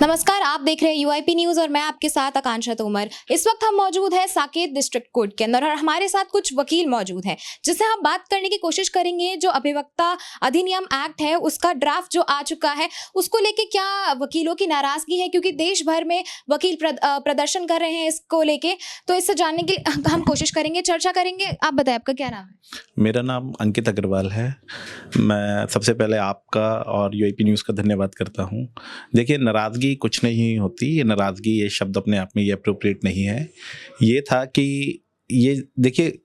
नमस्कार, आप देख रहे हैं यूआईपी न्यूज और मैं आपके साथ आकांक्षा तोमर। इस वक्त हम मौजूद हैं साकेत डिस्ट्रिक्ट कोर्ट के अंदर और हमारे साथ कुछ वकील मौजूद हैं जिससे हम बात करने की कोशिश करेंगे। जो अभिवक्ता अधिनियम एक्ट है उसका ड्राफ्ट जो आ चुका है उसको लेके क्या वकीलों की नाराजगी है, क्योंकि देश भर में वकील प्रदर्शन कर रहे हैं इसको लेके। तो इससे जानने की हम कोशिश करेंगे, चर्चा करेंगे। आप बताएं, आपका क्या नाम है? मेरा नाम अंकित अग्रवाल है। मैं सबसे पहले आपका और यूआईपी न्यूज़ का धन्यवाद करता हूं। देखिए, नाराज़गी कुछ नहीं होती। ये नाराज़गी, ये शब्द अपने आप में ये अप्रोप्रिएट नहीं है। ये था कि ये देखिए,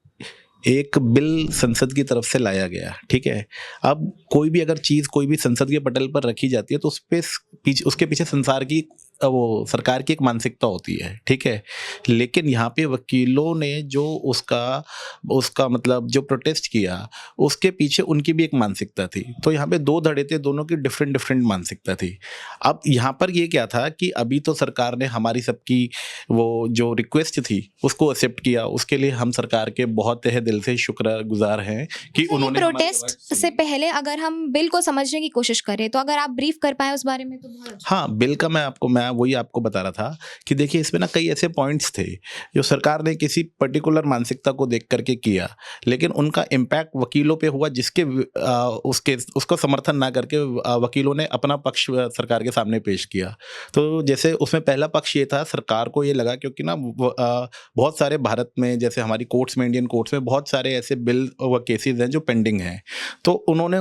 एक बिल संसद की तरफ से लाया गया, ठीक है। अब कोई भी अगर चीज़ कोई भी संसद के पटल पर रखी जाती है तो उसके पीछे सरकार की एक मानसिकता होती है, ठीक है। लेकिन यहाँ पे वकीलों ने जो उसका मतलब जो प्रोटेस्ट किया, उसके पीछे उनकी भी एक मानसिकता थी। तो यहाँ पे दो धड़े थे, दोनों की डिफरेंट मानसिकता थी। अब यहाँ पर ये क्या था कि अभी तो सरकार ने हमारी सबकी वो जो रिक्वेस्ट थी उसको एक्सेप्ट किया। उसके लिए हम सरकार के बहुत तहे दिल से शुक्रगुजार हैं कि उन्होंने प्रोटेस्ट से पहले अगर हम बिल को समझने की कोशिश करें तो अगर आप ब्रीफ कर पाए उस बारे में तो बहुत अच्छा। हाँ, बिल का मैं वही आपको बता रहा था कि देखिए, इसमें ना कई ऐसे पॉइंट्स थे जो सरकार ने किसी पर्टिकुलर मानसिकता को देख करके किया, लेकिन उनका इम्पैक्ट वकीलों पे हुआ, उसको समर्थन ना करके वकीलों ने अपना पक्ष सरकार के सामने पेश किया। तो जैसे उसमें पहला पक्ष ये था, सरकार को ये लगा क्योंकि ना बहुत सारे भारत में, जैसे हमारी कोर्ट्स में, इंडियन कोर्ट्स में बहुत सारे ऐसे बिल व केसेस हैं जो पेंडिंग हैं। तो उन्होंने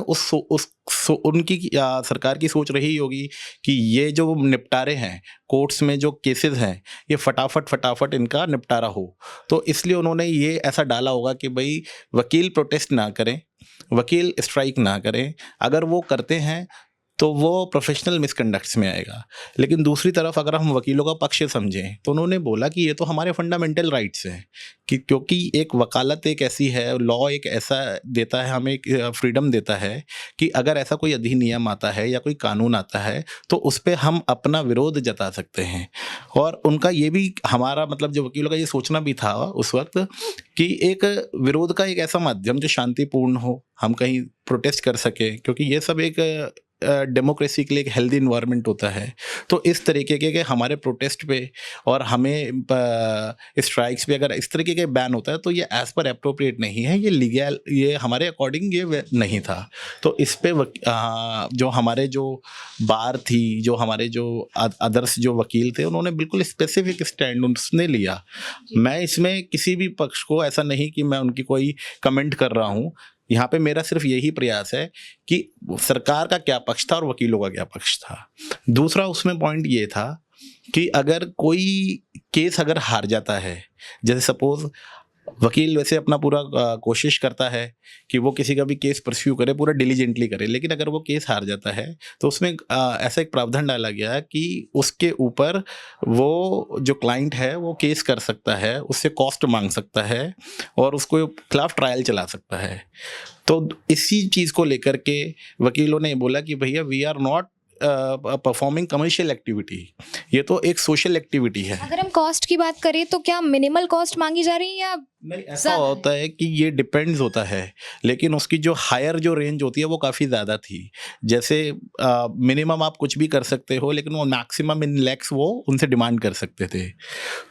उनकी सरकार की सोच रही होगी कि ये जो निपटारे हैं कोर्ट्स में, जो केसेस हैं, ये फटाफट इनका निपटारा हो। तो इसलिए उन्होंने ये ऐसा डाला होगा कि भाई वकील प्रोटेस्ट ना करें, वकील स्ट्राइक ना करें। अगर वो करते हैं तो वो प्रोफेशनल मिसकंडक्ट्स में आएगा। लेकिन दूसरी तरफ अगर हम वकीलों का पक्ष समझें तो उन्होंने बोला कि ये तो हमारे फंडामेंटल राइट्स हैं, कि क्योंकि एक वकालत एक ऐसी है, लॉ एक ऐसा देता है, हमें एक फ्रीडम देता है कि अगर ऐसा कोई अधिनियम आता है या कोई कानून आता है तो उस पर हम अपना विरोध जता सकते हैं। और उनका ये भी, हमारा मतलब जो वकीलों का ये सोचना भी था उस वक्त कि एक विरोध का एक ऐसा माध्यम जो शांतिपूर्ण हो, हम कहीं प्रोटेस्ट कर सके, क्योंकि ये सब एक डेमोक्रेसी के लिए एक हेल्दी इन्वायरमेंट होता है। तो इस तरीके के हमारे प्रोटेस्ट पे और हमें स्ट्राइक्स पे अगर इस तरीके के बैन होता है तो ये एज पर अप्रोप्रिएट नहीं है, ये लीगल, ये हमारे अकॉर्डिंग ये नहीं था। तो इस पे जो हमारे जो बार थी, जो हमारे जो अदर्स जो वकील थे, उन्होंने बिल्कुल स्पेसिफिक स्टैंड उसने लिया। मैं इसमें किसी भी पक्ष को ऐसा नहीं कि मैं उनकी कोई कमेंट कर रहा हूँ। यहाँ पे मेरा सिर्फ यही प्रयास है कि सरकार का क्या पक्ष था और वकीलों का क्या पक्ष था। दूसरा उसमें पॉइंट ये था कि अगर कोई केस अगर हार जाता है, जैसे सपोज वकील वैसे अपना पूरा कोशिश करता है कि वो किसी का भी केस परस्यू करे, पूरा डिलीजेंटली करे, लेकिन अगर वो केस हार जाता है तो उसमें ऐसा एक प्रावधान डाला गया कि उसके ऊपर वो जो क्लाइंट है वो केस कर सकता है, उससे कॉस्ट मांग सकता है और उसको खिलाफ ट्रायल चला सकता है। तो इसी चीज़ को लेकर के वकीलों ने बोला कि भैया, we are not performing commercial activity, ये तो एक सोशल एक्टिविटी है। अगर हम कॉस्ट की बात करें तो क्या मिनिमल कॉस्ट मांगी जा रही है या नहीं? ऐसा होता है कि ये डिपेंड्स होता है, लेकिन उसकी जो हायर जो रेंज होती है वो काफ़ी ज़्यादा थी। जैसे मिनिमम आप कुछ भी कर सकते हो, लेकिन वो मैक्सिमम इन लैक्स वो उनसे डिमांड कर सकते थे।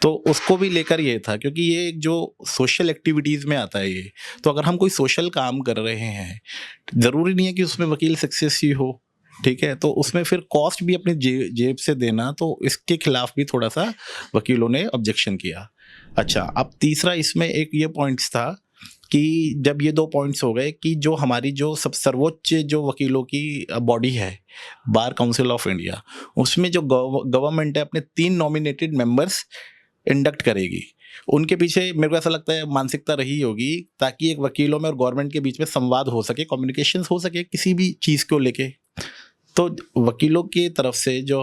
तो उसको भी लेकर ये था, क्योंकि ये एक जो सोशल एक्टिविटीज़ में आता है ये। तो अगर हम कोई सोशल काम कर रहे हैं, ज़रूरी नहीं है कि उसमें वकील सक्सेस ही हो, ठीक है। तो उसमें फिर कॉस्ट भी अपनी जेब से देना, तो इसके खिलाफ भी थोड़ा सा वकीलों ने ऑब्जेक्शन किया। अच्छा, अब तीसरा इसमें एक ये पॉइंट्स था कि जब ये दो पॉइंट्स हो गए कि जो हमारी जो सब सर्वोच्च जो वकीलों की बॉडी है, बार काउंसिल ऑफ इंडिया, उसमें जो गवर्नमेंट है अपने 3 नॉमिनेटेड मेंबर्स इंडक्ट करेगी। उनके पीछे मेरे को ऐसा लगता है मानसिकता रही होगी ताकि एक वकीलों में और गवर्नमेंट के बीच में संवाद हो सके, कम्युनिकेशन हो सके किसी भी चीज़ को लेके। तो वकीलों की तरफ से जो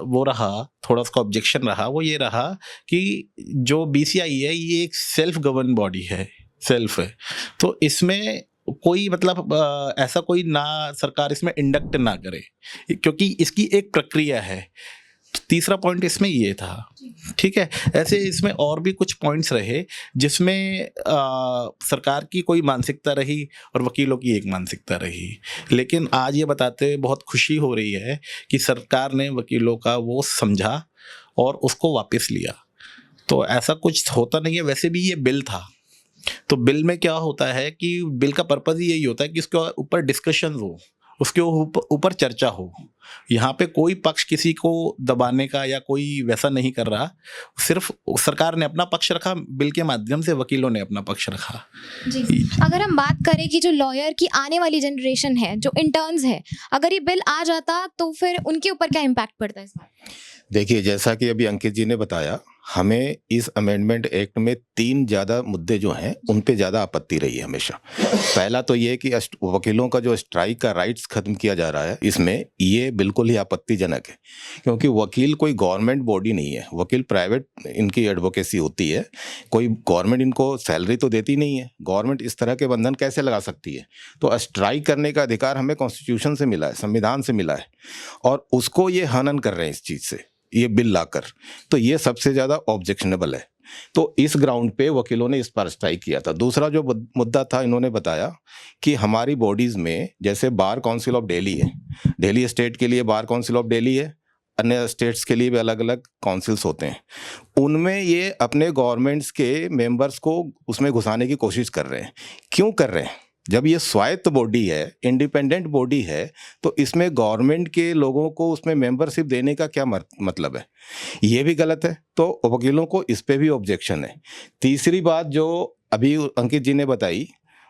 वो रहा, थोड़ा उसका ऑब्जेक्शन रहा, वो ये रहा कि जो बीसीआई है ये एक सेल्फ गवर्न बॉडी है, सेल्फ है। तो इसमें कोई मतलब ऐसा कोई ना सरकार इसमें इंडक्ट ना करे, क्योंकि इसकी एक प्रक्रिया है। तीसरा पॉइंट इसमें ये था, ठीक है। ऐसे इसमें और भी कुछ पॉइंट्स रहे जिसमें सरकार की कोई मानसिकता रही और वकीलों की एक मानसिकता रही। लेकिन आज ये बताते हुए बहुत खुशी हो रही है कि सरकार ने वकीलों का वो समझा और उसको वापस लिया। तो ऐसा कुछ होता नहीं है। वैसे भी ये बिल था, तो बिल में क्या होता है कि बिल का पर्पज़ ही यही होता है कि उसके ऊपर डिस्कशन हो, उसके ऊपर चर्चा हो। यहाँ पे कोई पक्ष किसी को दबाने का या कोई वैसा नहीं कर रहा, सिर्फ सरकार ने अपना पक्ष रखा, बिल के माध्यम से वकीलों ने अपना पक्ष रखा। जी, अगर हम बात करें कि जो लॉयर की आने वाली जनरेशन है, जो इंटर्न्स है, अगर ये बिल आ जाता तो फिर उनके ऊपर क्या इम्पैक्ट पड़ता है इस बात का? देखिए, जैसा कि अभी अंकित जी ने बताया, हमें इस अमेंडमेंट एक्ट में 3 ज़्यादा मुद्दे जो हैं, उन पे ज़्यादा आपत्ति रही है हमेशा। पहला तो ये कि वकीलों का जो स्ट्राइक का राइट्स खत्म किया जा रहा है, इसमें ये बिल्कुल ही आपत्तिजनक है, क्योंकि वकील कोई गवर्नमेंट बॉडी नहीं है। वकील प्राइवेट इनकी एडवोकेसी होती है, कोई गवर्नमेंट इनको सैलरी तो देती नहीं है। गवर्नमेंट इस तरह के बंधन कैसे लगा सकती है? तो स्ट्राइक करने का अधिकार हमें कॉन्स्टिट्यूशन से मिला है, संविधान से मिला है, और उसको ये हनन कर रहे हैं इस चीज़ से, ये बिल लाकर। तो ये सबसे ज़्यादा ऑब्जेक्शनेबल है। तो इस ग्राउंड पे वकीलों ने इस पर स्ट्राइक किया था। दूसरा जो मुद्दा था, इन्होंने बताया कि हमारी बॉडीज़ में जैसे बार काउंसिल ऑफ दिल्ली है, दिल्ली स्टेट के लिए बार काउंसिल ऑफ दिल्ली है, अन्य स्टेट्स के लिए भी अलग अलग काउंसिल्स होते हैं। उनमें ये अपने गवर्नमेंट्स के मेंबर्स को उसमें घुसाने की कोशिश कर रहे हैं। क्यों कर रहे हैं? जब ये स्वायत्त बॉडी है, इंडिपेंडेंट बॉडी है, तो इसमें गवर्नमेंट के लोगों को उसमें मेंबरशिप देने का क्या मतलब है? ये भी गलत है। तो वकीलों को इस पे भी ऑब्जेक्शन है। तीसरी बात जो अभी अंकित जी ने बताई,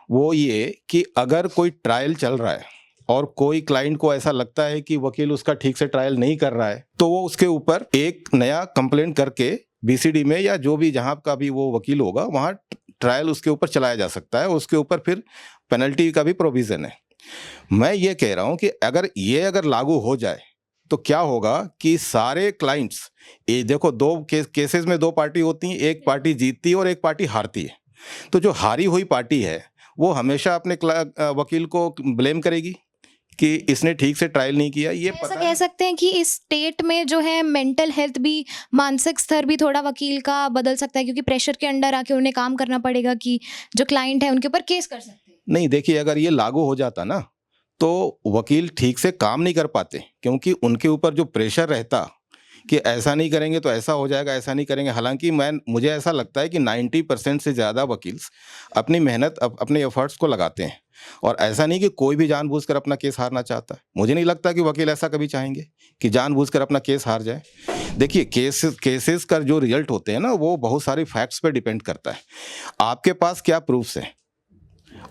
वो ये कि अगर कोई ट्रायल चल रहा है और कोई क्लाइंट को ऐसा लगता है कि वकील उसका ठीक से ट्रायल नहीं कर रहा है, तो वो उसके ऊपर एक नया कंप्लेंट करके बीसीडी में या जो भी जहाँ का भी वो वकील होगा, वहाँ ट्रायल उसके ऊपर चलाया जा सकता है। उसके ऊपर फिर पेनल्टी का भी प्रोविज़न है। मैं ये कह रहा हूँ कि अगर लागू हो जाए तो क्या होगा कि सारे क्लाइंट्स, ये देखो, 2 केसेस में 2 पार्टी होती हैं, एक पार्टी जीतती है और एक पार्टी हारती है। तो जो हारी हुई पार्टी है वो हमेशा अपने वकील को ब्लेम करेगी कि इसने ठीक से ट्रायल नहीं किया। ये ऐसा कह सकते हैं कि इस स्टेट में जो है मेंटल हेल्थ भी, मानसिक स्तर भी थोड़ा वकील का बदल सकता है, क्योंकि प्रेशर के अंडर आके उन्हें काम करना पड़ेगा कि जो क्लाइंट है उनके ऊपर केस कर सकते हैं। नहीं, देखिए, अगर ये लागू हो जाता ना, तो वकील ठीक से काम नहीं कर पाते, क्योंकि उनके ऊपर जो प्रेशर रहता कि ऐसा नहीं करेंगे तो ऐसा हो जाएगा, ऐसा नहीं करेंगे। हालांकि मुझे ऐसा लगता है कि 90% से ज़्यादा वकील अपनी मेहनत, अपने एफर्ट्स को लगाते हैं, और ऐसा नहीं कि कोई भी जानबूझकर अपना केस हारना चाहता है। मुझे नहीं लगता कि वकील ऐसा कभी चाहेंगे कि जानबूझकर अपना केस हार जाए। देखिए, केसेस का जो रिजल्ट होते हैं ना, वो बहुत सारी फैक्ट्स पे डिपेंड करता है। आपके पास क्या प्रूफ्स हैं,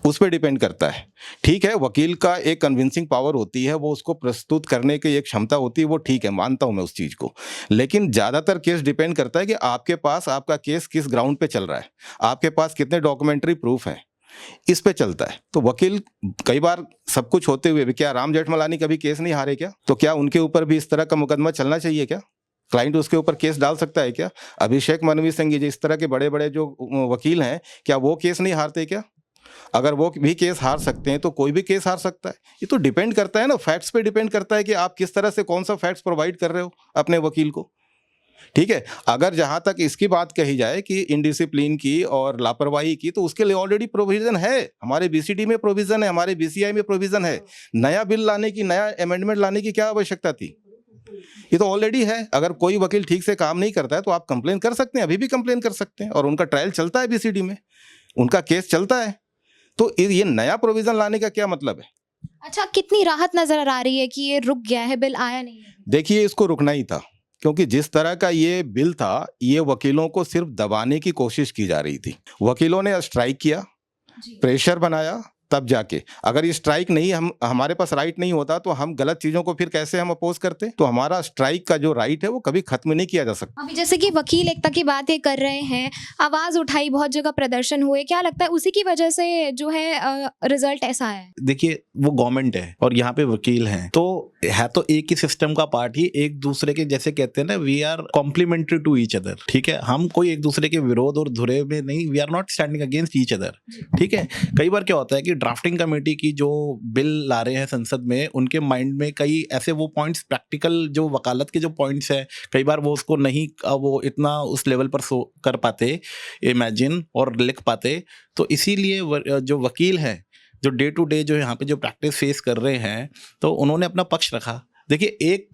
उस पर डिपेंड करता है। ठीक है, वकील का एक कन्विंसिंग पावर होती है, वो उसको प्रस्तुत करने की एक क्षमता होती है, वो ठीक है, मानता हूं मैं उस चीज़ को। लेकिन ज़्यादातर केस डिपेंड करता है कि आपके पास आपका केस किस ग्राउंड पे चल रहा है, आपके पास कितने डॉक्यूमेंट्री प्रूफ हैं, इस पे चलता है। तो वकील कई बार सब कुछ होते हुए भी, क्या राम जेठमलानी कभी केस नहीं हारे क्या? तो क्या उनके ऊपर भी इस तरह का मुकदमा चलना चाहिए क्या? क्लाइंट उसके ऊपर केस डाल सकता है क्या? अभिषेक मनु सिंह जी, इस तरह के बड़े बड़े जो वकील हैं, क्या वो केस नहीं हारते क्या? अगर वो भी केस हार सकते हैं तो कोई भी केस हार सकता है। ये तो डिपेंड करता है ना, फैक्ट्स पे डिपेंड करता है कि आप किस तरह से कौन सा फैक्ट्स प्रोवाइड कर रहे हो अपने वकील को। ठीक है, अगर जहां तक इसकी बात कही जाए कि इनडिसिप्लिन की और लापरवाही की, तो उसके लिए ऑलरेडी प्रोविजन है, हमारे बीसीडी में प्रोविजन है, हमारे बीसीआई में प्रोविजन है। नया बिल लाने की, नया अमेंडमेंट लाने की क्या आवश्यकता थी? ये तो ऑलरेडी है। अगर कोई वकील ठीक से काम नहीं करता है तो आप कंप्लेन कर सकते हैं, अभी भी कंप्लेन कर सकते हैं, और उनका ट्रायल चलता है बीसीडी में, उनका केस चलता है। तो ये नया प्रोविजन लाने का क्या मतलब है? अच्छा, कितनी राहत नजर आ रही है कि ये रुक गया है, बिल आया नहीं है? देखिए, इसको रुकना ही था, क्योंकि जिस तरह का ये बिल था, ये वकीलों को सिर्फ दबाने की कोशिश की जा रही थी। वकीलों ने स्ट्राइक किया, प्रेशर बनाया, तब जाके, अगर ये स्ट्राइक नहीं, हमारे पास राइट नहीं होता, तो हम गलत चीजों को फिर कैसे हम अपोज करते? तो हमारा स्ट्राइक का जो राइट है वो कभी खत्म नहीं किया जा सकता। अभी जैसे कि वकील एकता की बातें कर रहे हैं, आवाज उठाई, बहुत जगह प्रदर्शन हुए, क्या लगता है उसी की वजह से जो है रिजल्ट ऐसा है? देखिए, वो गवर्नमेंट है और यहाँ पे वकील हैं, तो है तो एक ही सिस्टम का पार्ट ही, एक दूसरे के, जैसे कहते हैं ना, we are complementary to each other. ठीक है, हम कोई एक दूसरे के विरोध और धुरे में नहीं, we are not standing against each other. ठीक है, कई बार क्या होता है कि ड्राफ्टिंग कमेटी की जो बिल ला रहे हैं संसद में, उनके माइंड में कई ऐसे वो पॉइंट्स, प्रैक्टिकल जो वकालत के जो पॉइंट्स हैं, कई बार वो उसको नहीं वो इतना उस लेवल पर कर पाते, इमेजिन और लिख पाते। तो इसीलिए जो वकील हैं, जो डे टू डे जो यहाँ पे जो प्रैक्टिस फेस कर रहे हैं, तो उन्होंने अपना पक्ष रखा। देखिए,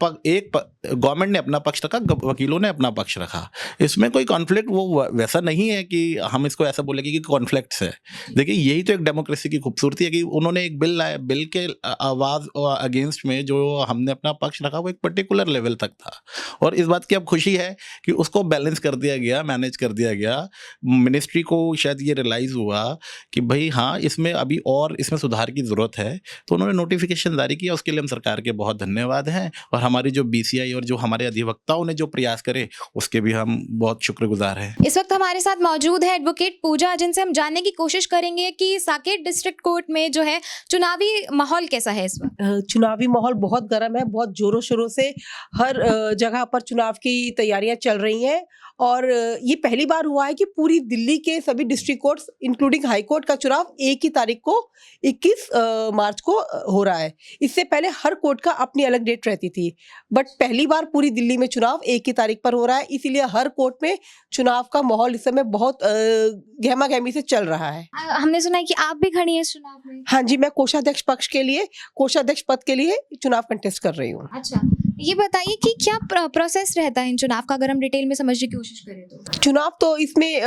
गवर्नमेंट ने अपना पक्ष रखा, वकीलों ने अपना पक्ष रखा। इसमें कोई कॉन्फ्लिक्ट वो वैसा नहीं है कि हम इसको ऐसा बोलेंगे कि कॉन्फ्लिक्ट्स है। देखिए, यही तो एक डेमोक्रेसी की खूबसूरती है कि उन्होंने एक बिल लाया, बिल के आवाज अगेंस्ट में जो हमने अपना पक्ष रखा वो एक पर्टिकुलर लेवल तक था, और इस बात की अब खुशी है कि उसको बैलेंस कर दिया गया, मैनेज कर दिया गया। मिनिस्ट्री को शायद ये रियलाइज हुआ कि भाई हाँ, इसमें अभी और इसमें सुधार की जरूरत है, तो उन्होंने नोटिफिकेशन जारी किया। उसके लिए हम सरकार के बहुत धन्यवाद हैं, और हमारी जो बीसीआई और जो हमारे अधिवक्ताओं ने जो प्रयास करे उसके भी हम बहुत शुक्रगुजार हैं। इस वक्त हमारे साथ मौजूद है एडवोकेट पूजा, जिनसे हम जानने की कोशिश करेंगे कि साकेत डिस्ट्रिक्ट कोर्ट में जो है चुनावी माहौल कैसा है इस वक्त। चुनावी माहौल बहुत गर्म है, बहुत जोरों शोरों से हर जगह पर चुनाव की तैयारियां चल रही हैं, और ये पहली बार हुआ है कि पूरी दिल्ली के सभी district courts including high court का चुनाव एक ही तारीख को 21 मार्च को हो रहा है। इससे पहले हर कोर्ट का अपनी अलग डेट रहती थी, बट पहली बार पूरी दिल्ली में चुनाव एक ही तारीख पर हो रहा है, इसीलिए हर कोर्ट में चुनाव का माहौल इस समय बहुत गहमा गहमी से चल रहा है। हमने सुना है कि आप भी खड़ी हैं इस चुनाव में। हाँ जी, मैं कोषाध्यक्ष पक्ष के लिए, कोषाध्यक्ष पद के लिए चुनाव कंटेस्ट कर रही हूँ। अच्छा, ये बताइए कि क्या प्रोसेस रहता है इन चुनाव का, अगर हम डिटेल में समझने की कोशिश करें तो। चुनाव तो इसमें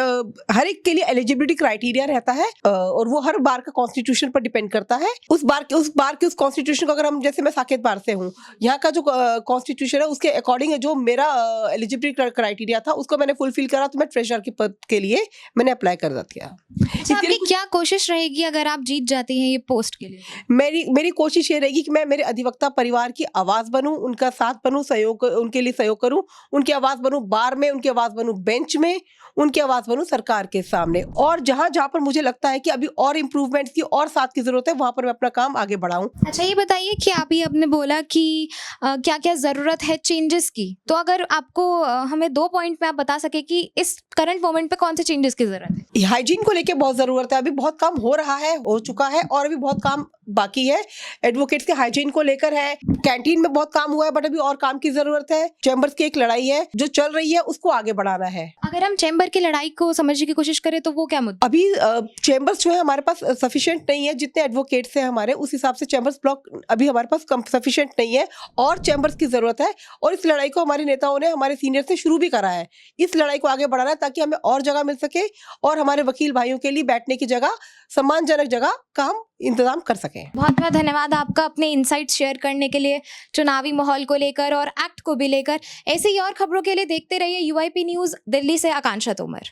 हर एक के लिए एलिजिबिलिटी क्राइटेरिया रहता है, और वो हर बार का कॉन्स्टिट्यूशन पर डिपेंड करता है। उस बार के उस कॉन्स्टिट्यूशन को, अगर हम, जैसे मैं साकेत बार से हूँ, यहाँ का जो कॉन्स्टिट्यूशन है उसके अकॉर्डिंग जो मेरा एलिजिबिलिटी क्राइटेरिया था उसको मैंने फुलफिल करा, तो मैं ट्रेजरर के पद के लिए मैंने अप्लाई कर दिया। अच्छा, आपकी क्या कोशिश रहेगी अगर आप जीत जाती हैं ये पोस्ट के लिए? मेरी कोशिश ये रहेगी कि मैं मेरे अधिवक्ता परिवार की आवाज बनूं, उनका साथ बनूं, सहयोग, उनके लिए सहयोग करूं, उनकी आवाज बनूं बार में, उनकी आवाज बनूं बेंच में, उनकी आवाज बनूं सरकार के सामने, और जहां जहां पर मुझे लगता है कि अभी और इम्प्रूवमेंट की और साथ की जरूरत है, वहां पर मैं अपना काम आगे बढ़ाऊं। अच्छा, ये बताइए कि आप ही आपने बोला कि क्या क्या जरूरत है चेंजेस की, तो अगर आपको हमें 2 पॉइंट में आप बता सके कि इस करंट मोमेंट पे कौन से चेंजेस की जरूरत है। हाइजीन को लेके बहुत जरूरत है, अभी बहुत काम हो रहा है, हो चुका है, और अभी बहुत काम बाकी है। एडवोकेट्स के हाइजीन को लेकर है, कैंटीन में बहुत काम हुआ है, बट अभी और काम की जरूरत है। चैम्बर्स की एक लड़ाई है जो चल रही है, उसको आगे बढ़ाना है। अगर हम चैम्बर की लड़ाई को समझने की कोशिश करें तो वो क्या मुद्दा? अभी चैम्बर्स जो है हमारे पास सफिशिएंट नहीं है, जितने एडवोकेट्स हैं हमारे, उस हिसाब से चैम्बर्स ब्लॉक अभी हमारे पास सफिशिएंट नहीं है, और चैम्बर्स की जरूरत है। और इस लड़ाई को हमारे नेताओं ने, हमारे सीनियर से शुरू भी करा है। इस लड़ाई को आगे बढ़ाना है ताकि हमें और जगह मिल सके, और हमारे वकील भाइयों के लिए बैठने की जगह, सम्मानजनक जगह का हम इंतजाम कर सकें। बहुत बहुत धन्यवाद आपका अपने इनसाइट्स शेयर करने के लिए, चुनावी माहौल को लेकर और एक्ट को भी लेकर। ऐसे ही और खबरों के लिए देखते रहिए UIP न्यूज़। दिल्ली से आकांक्षा तोमर।